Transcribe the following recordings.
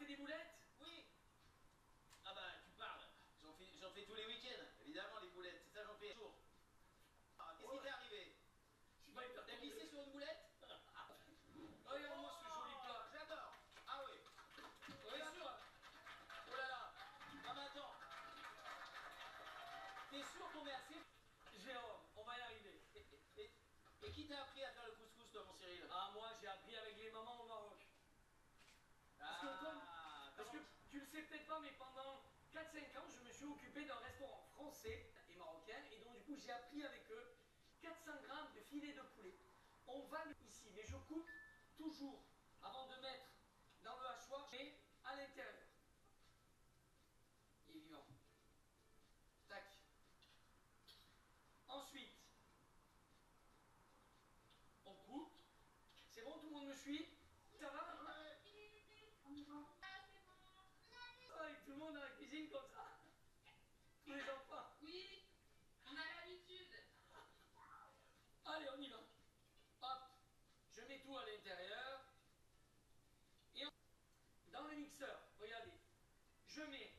des boulettes? Oui. Ah bah, tu parles. J'en fais tous les week-ends, évidemment, les boulettes. C'est ça, j'en fais toujours. Ah, qu'est-ce qui t'est arrivé? Je suis pas hyper T'as glissé sur une boulette? Regarde-moi ce joli plat. J'adore. Ah oui. Regarde sûr? ça. Oh là là. Ah mais attends. T'es sûr qu'on est assez... Jérôme, on va y arriver. Et qui t'a appris à faire le couscous, toi, mon Cyril? Ah, moi, j'ai appris avec les mamans au Maroc. Parce que tu le sais peut-être pas, mais pendant 4-5 ans, je me suis occupé d'un restaurant français et marocain. Et donc, du coup, j'ai appris avec eux 400 grammes de filet de poulet. On va ici, mais je coupe toujours, avant de mettre dans le hachoir, et à l'intérieur. Il est vivant. Tac. Ensuite, on coupe. C'est bon, tout le monde me suit? Ça va? Avec tout le monde dans la cuisine comme ça. Tous les enfants. Oui, on a l'habitude. Allez, on y va. Hop, je mets tout à l'intérieur. Et dans le mixeur, regardez, je mets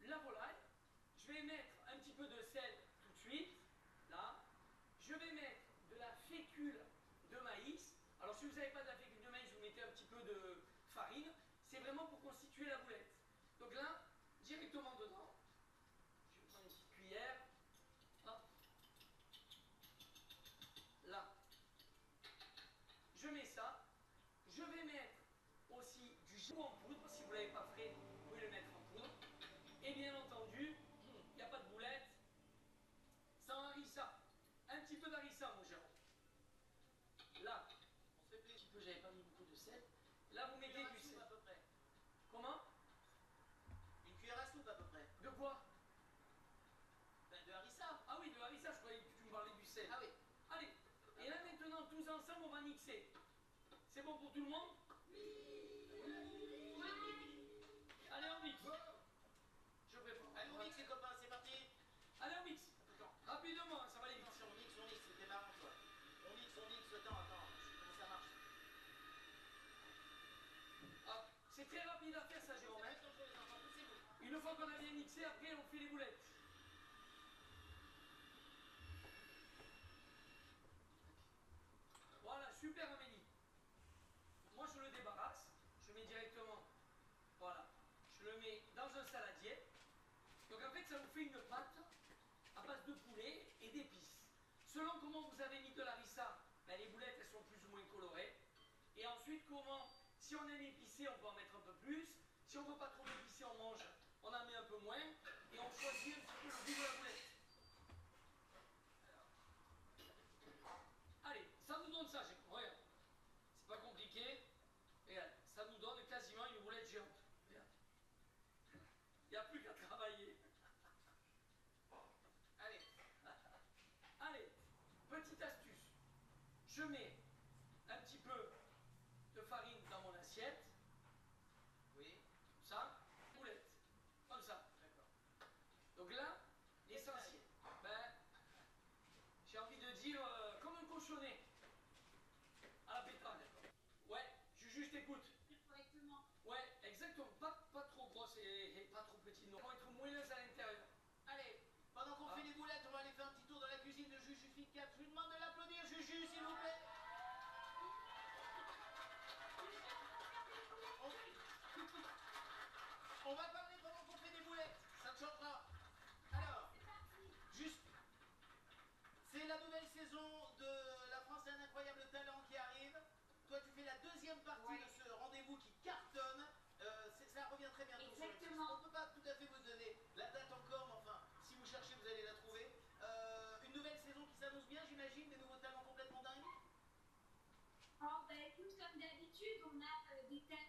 la volaille. Je vais mettre un petit peu de sel tout de suite. Là. Je vais mettre de la fécule de maïs. Alors, si vous n'avez pas de la fécule de maïs, vous mettez un petit peu de farine. C'est vraiment pour constituer la boulette. Donc là, directement dedans, je vais prendre une petite cuillère. Hop. Là. Je mets ça. Je vais mettre aussi du jus en poudre. Si vous ne l'avez pas frais, vous pouvez le mettre en poudre. Et bien entendu, il n'y a pas de boulette sans harissa. Un petit peu d'harissa, mon Jérôme. Là, on fait plaisir. Un petit peu, j'avais pas mis beaucoup de sel. Là, vous mettez du sel. À peu près. Comment? Une cuillère à soupe à peu près. De quoi? Ben, de harissa. Ah oui, de harissa, je croyais que tu me parlais du sel. Ah oui. Allez, et là maintenant, tous ensemble, on va mixer. C'est bon pour tout le monde? Allez, on mixe. Je prépare. Allez, on mixe les copains, c'est parti. Allez, on mixe. Rapidement, ça va aller vite. Attention, on mixe, c'était marrant toi. On mixe, attends, comment ça marche? Ah, c'est très rapide à faire ça, Jérôme. C'est pas dangereux, les enfants, poussez-vous. Une fois qu'on a bien mixé, après on fait les boulettes. Voilà, super Amélie. Moi je le débarrasse, je mets directement, voilà, je le mets dans un saladier. Donc en fait ça vous fait une pâte à base de poulet et d'épices. Selon comment vous avez mis de la harissa, ben les boulettes elles sont plus ou moins colorées. Et ensuite comment, si on aime épicé, on peut en mettre un peu plus. Si on ne veut pas trop épicé, on mange, on en met un peu moins. Et on choisit un petit peu le goût de la boulette. Allez, ça nous donne ça, regarde. C'est pas compliqué. Regarde, ça nous donne quasiment une boulette géante. Regarde. Il n'y a plus qu'à travailler. Allez. Allez, petite astuce. Je mets un petit peu de farine dans mon assiette. Oui. Comme ça. Boulette. Comme ça. D'accord. Donc là, l'essentiel. Ben, j'ai envie de dire comme un cochonnet. À la pétrole. Ouais, je t'écoute. Correctement. Ouais, exactement. Pas trop grosse et pas trop petite. Non. Pour être moelleuse à l'intérieur. Allez, pendant qu'on fait les boulettes, on va aller faire un petit tour dans la cuisine de Juju Fit4. Je lui demande de l'applaudir, Juju, s'il vous plaît. On va parler pendant qu'on fait des boulettes, ça ne changera. Alors, juste, c'est la nouvelle saison de La France a un incroyable talent qui arrive. Toi, tu fais la deuxième partie de ce rendez-vous qui cartonne. Ça revient très bientôt. Exactement. On ne peut pas tout à fait vous donner la date encore, mais enfin, si vous cherchez, vous allez la trouver. Une nouvelle saison qui s'annonce bien, j'imagine, des nouveaux talents complètement dingues. Alors, bah, écoute, comme d'habitude, on a des talents